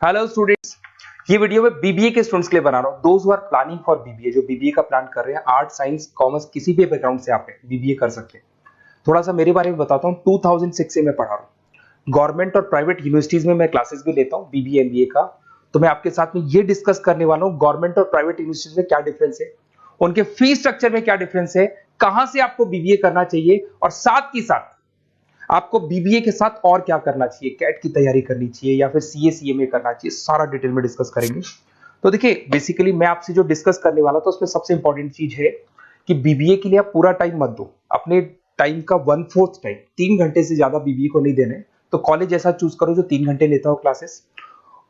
Hello students, ये video मैं BBA के स्टूडेंट्स के लिए बना रहा हूँ। Those who are planning for BBA, जो बीबीए का प्लान कर रहे हैं, आर्ट साइंस कॉमर्स किसी भी बैकग्राउंड से आप बीबीए कर सकते हैं। थोड़ा सा मेरे बारे में बताता हूँ। 2006 से मैं पढ़ा रहा हूँ। गवर्नमेंट और प्राइवेट यूनिवर्सिटीज में मैं क्लासेस भी लेता हूँ बीबीए एमबीए का। तो मैं आपके साथ में ये डिस्कस करने वाला हूँ गवर्नमेंट और प्राइवेट यूनिवर्सिटीज में क्या डिफरेंस है, उनके फीस स्ट्रक्चर में क्या डिफरेंस है, कहां से आपको बीबीए करना चाहिए और साथ ही साथ आपको बीबीए के साथ और क्या करना चाहिए, कैट की तैयारी करनी चाहिए या फिर सीए सीएमए करना चाहिए, सारा डिटेल में डिस्कस करेंगे। तो देखिए, बेसिकली मैं आपसे जो डिस्कस करने वाला था उसमें सबसे इंपॉर्टेंट चीज है कि बीबीए के लिए आप पूरा टाइम मत दो। अपने टाइम का 1/4 टाइम, 3 घंटे से ज्यादा बीबीए को नहीं देने। तो कॉलेज ऐसा चूज करो जो 3 घंटे लेता हो क्लासेस।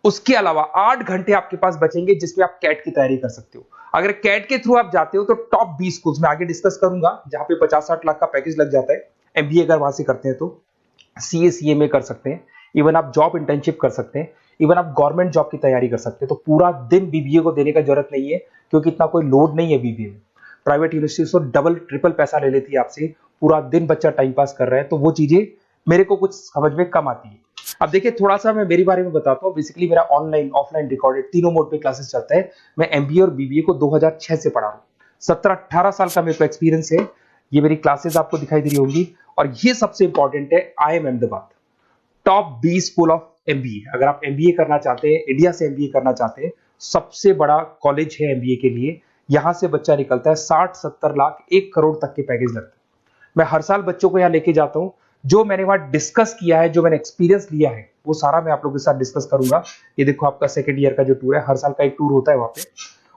उसके अलावा 8 घंटे आपके पास बचेंगे जिसमें आप कैट की तैयारी कर सकते हो। अगर कैट के थ्रू आप जाते हो तो टॉप 20 स्कूल्स में आगे डिस्कस करूंगा, जहां पे 50-60 लाख का पैकेज लग जाता है। एमबीए अगर वहां से करते हैं तो सीए सीएमए कर सकते हैं। इवन आप जॉब इंटर्नशिप कर सकते हैं। इवन आप गवर्नमेंट जॉब की तैयारी कर सकते हैं। तो पूरा दिन बीबीए को देने का जरूरत नहीं है, क्योंकि इतना कोई लोड नहीं है बीबीए में। प्राइवेट यूनिवर्सिटी तो डबल ट्रिपल पैसा ले लेती है आपसे। पूरा दिन बच्चा टाइम पास कर रहा है, तो वो चीजें मेरे को कुछ समझ में कम आती है। अब देखिए, थोड़ा सा मैं मेरे बारे में बताता हूँ। बेसिकली मेरा ऑनलाइन ऑफलाइन रिकॉर्डेड तीनों मोड पे क्लासेस चलता है। मैं एमबीए और बीबीए को 2006 से पढ़ा रहा हूँ। 17-18 साल का मेरे को एक्सपीरियंस है। ये मेरी क्लासेस आपको दिखाई दे रही होंगी। और ये सबसे इंपॉर्टेंट है, IIM Ahmedabad top 20 school of MBA. अगर आप एमबीए करना चाहते हैं, इंडिया से एमबीए करना चाहते हैं, सबसे बड़ा कॉलेज है एमबीए के लिए। यहां से बच्चा निकलता है 60-70 लाख 1 करोड़ तक के पैकेज लगते हैं। मैं हर साल बच्चों को यहाँ लेके जाता हूँ। जो मैंने वहां डिस्कस किया है, जो मैंने एक्सपीरियंस लिया है, वो सारा मैं आप लोगों के साथ डिस्कस करूंगा। ये देखो, आपका सेकंड ईयर का जो टूर है, हर साल का एक टूर होता है वहां पे।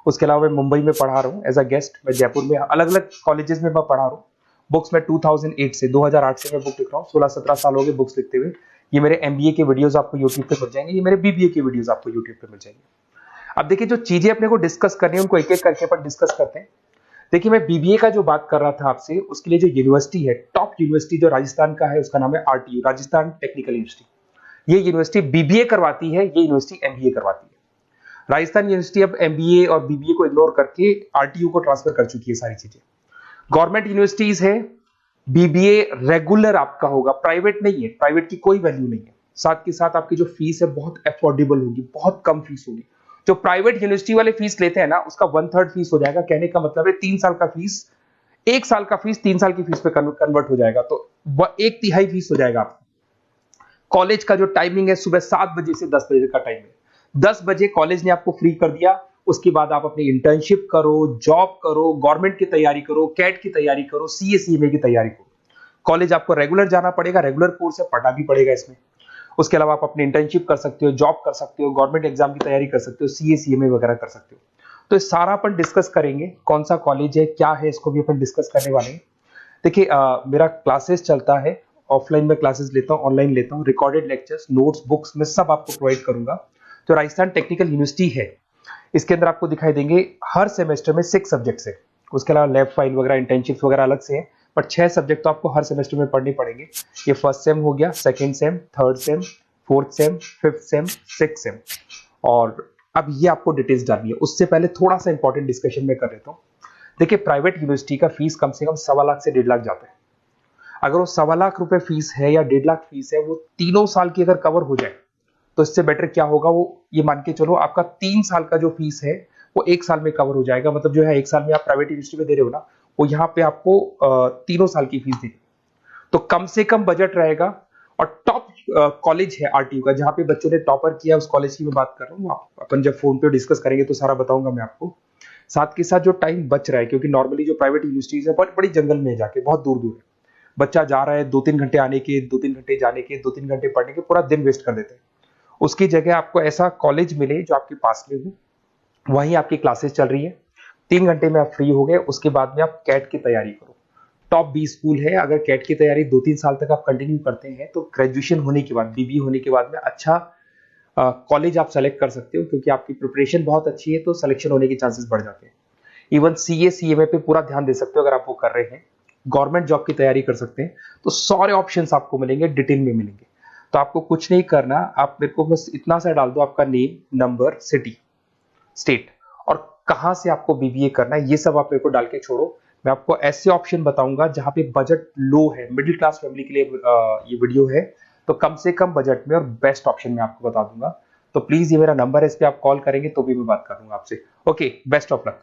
उसके अलावा मैं मुंबई में पढ़ा रहा हूँ एज अ गेस्ट। मैं जयपुर में अलग अलग कॉलेजेस में मैं पढ़ा रहा हूँ। बुक्स में 2008 से मैं बुक लिख रहा हूँ। 16-17 साल हो गए बुक्स लिखते हुए। ये मेरे एमबीए के वीडियोस आपको यूट्यूब पे मिल जाएंगे, ये मेरे बीबीए के वीडियोस आपको यूट्यूब पे मिल जाएंगे। अब देखिए, जो चीजें अपने को डिस्कस करनी है उनको एक एक करके अपन डिस्कस करते हैं। देखिए, मैं बीबीए का जो बात कर रहा था आपसे, उसके लिए जो यूनिवर्सिटी है, टॉप यूनिवर्सिटी जो राजस्थान का है, उसका नाम है आरटीयू, राजस्थान टेक्निकल यूनिवर्सिटी। ये यूनिवर्सिटी बीबीए करवाती है, ये यूनिवर्सिटी एमबीए करवाती है। राजस्थान यूनिवर्सिटी अब एमबीए और बीबीए को इग्नोर करके आरटीयू को ट्रांसफर कर चुकी है सारी चीजें। गवर्नमेंट यूनिवर्सिटीज है, बीबीए रेगुलर आपका होगा, प्राइवेट नहीं है। प्राइवेट की कोई वैल्यू नहीं है। साथ के साथ आपकी जो फीस है बहुत अफोर्डेबल होगी, बहुत कम फीस होगी। जो प्राइवेट यूनिवर्सिटी वाले फीस लेते हैं ना, उसका 1/3 फीस हो जाएगा। कहने का मतलब है 3 साल का फीस, 1 साल का फीस 3 साल की फीस पे कन्वर्ट हो जाएगा। तो 1/3 फीस हो जाएगा आपका। कॉलेज का जो टाइमिंग है, सुबह 7 बजे से 10 बजे का टाइम है। 10 बजे कॉलेज ने आपको फ्री कर दिया। उसके बाद आप अपनी इंटर्नशिप करो, जॉब करो, गवर्नमेंट की तैयारी करो, कैट की तैयारी करो, सीए सीएमए की तैयारी करो। कॉलेज आपको रेगुलर जाना पड़ेगा, रेगुलर कोर्स है, पढ़ना भी पड़ेगा इसमें। उसके अलावा आप अपनी इंटर्नशिप कर सकते हो, जॉब कर सकते हो, गवर्नमेंट एग्जाम की तैयारी कर सकते हो, सीए सीएमए वगैरह कर सकते हो। तो ये सारा अपन डिस्कस करेंगे। कौन सा कॉलेज है, क्या है, इसको भी अपन डिस्कस करने वाले हैं। देखिए, मेरा क्लासेस चलता है। ऑफलाइन में क्लासेस लेता हूँ, ऑनलाइन लेता हूँ। रिकॉर्डेड लेक्चर्स, नोट्स, बुक्स में सब आपको प्रोवाइड करूंगा। जो राजस्थान टेक्निकल यूनिवर्सिटी है, इसके अंदर आपको दिखाई देंगे हर सेमेस्टर में 6 सब्जेक्ट्स है। उसके अलावा लैब फाइल वगैरह, इंटर्नशिप्स वगैरह अलग से है। बट 6 सब्जेक्ट तो आपको हर सेमेस्टर में पढ़ने पड़ेंगे। ये फर्स्ट सेम हो गया, second same, third same, fourth same, fifth sem, six same. और अब ये आपको डिटेल्स डालनी है। उससे पहले थोड़ा सा इंपॉर्टेंट डिस्कशन में कर लेता हूँ। देखिए, प्राइवेट यूनिवर्सिटी का फीस कम से कम 1.25 लाख से 1.5 लाख जाता है। अगर वो 1.25 लाख रुपए फीस है या 1.5 लाख फीस है, वो तीनों साल की अगर कवर हो जाए, तो इससे बेटर क्या होगा, वो ये मान के चलो आपका 3 साल का जो फीस है वो 1 साल में कवर हो जाएगा। मतलब जो है 1 साल में आप प्राइवेट यूनिवर्सिटी में दे रहे हो ना, वो यहाँ पे आपको तीनों साल की फीस देगी। तो कम से कम बजट रहेगा। और टॉप कॉलेज है आरटीयू का, जहां पे बच्चों ने टॉपर किया, उस कॉलेज की मैं बात कर रहा हूँ। अपन जब फोन पे डिस्कस करेंगे तो सारा बताऊंगा मैं आपको। साथ के साथ जो टाइम बच रहा है, क्योंकि नॉर्मली जो प्राइवेट यूनिवर्सिटीज है बहुत बड़ी जंगल में जाके, बहुत दूर दूर है, बच्चा जा रहा है, 2-3 घंटे आने के, 2-3 घंटे जाने के, 2-3 घंटे पढ़ने के, पूरा दिन वेस्ट कर देते हैं। उसकी जगह आपको ऐसा कॉलेज मिले जो आपके पास में हो, वहीं आपकी क्लासेस चल रही है, 3 घंटे में आप फ्री हो गए। उसके बाद में आप कैट की तैयारी करो। टॉप 20 स्कूल है। अगर कैट की तैयारी 2-3 साल तक आप कंटिन्यू करते हैं, तो ग्रेजुएशन होने के बाद, बीबीए होने के बाद में अच्छा कॉलेज आप सेलेक्ट कर सकते हो, क्योंकि आपकी प्रिपरेशन बहुत अच्छी है, तो सिलेक्शन होने के चांसेस बढ़ जाते हैं। इवन सीए सीएमए पे पूरा ध्यान दे सकते हो अगर आप वो कर रहे हैं। गवर्नमेंट जॉब की तैयारी कर सकते हैं। तो सारे ऑप्शंस आपको मिलेंगे, डिटेल में मिलेंगे। तो आपको कुछ नहीं करना, आप मेरे को बस इतना सा डाल दो, आपका नेम, नंबर, सिटी, स्टेट और कहां से आपको बीबीए करना है, ये सब आप मेरे को डाल के छोड़ो। मैं आपको ऐसे ऑप्शन बताऊंगा जहां पे बजट लो है, मिडिल क्लास फैमिली के लिए ये वीडियो है। तो कम से कम बजट में और बेस्ट ऑप्शन मैं आपको बता दूंगा। तो प्लीज ये मेरा नंबर है, इस पे आप कॉल करेंगे तो भी मैं बात करूंगा आपसे। Okay, best of luck.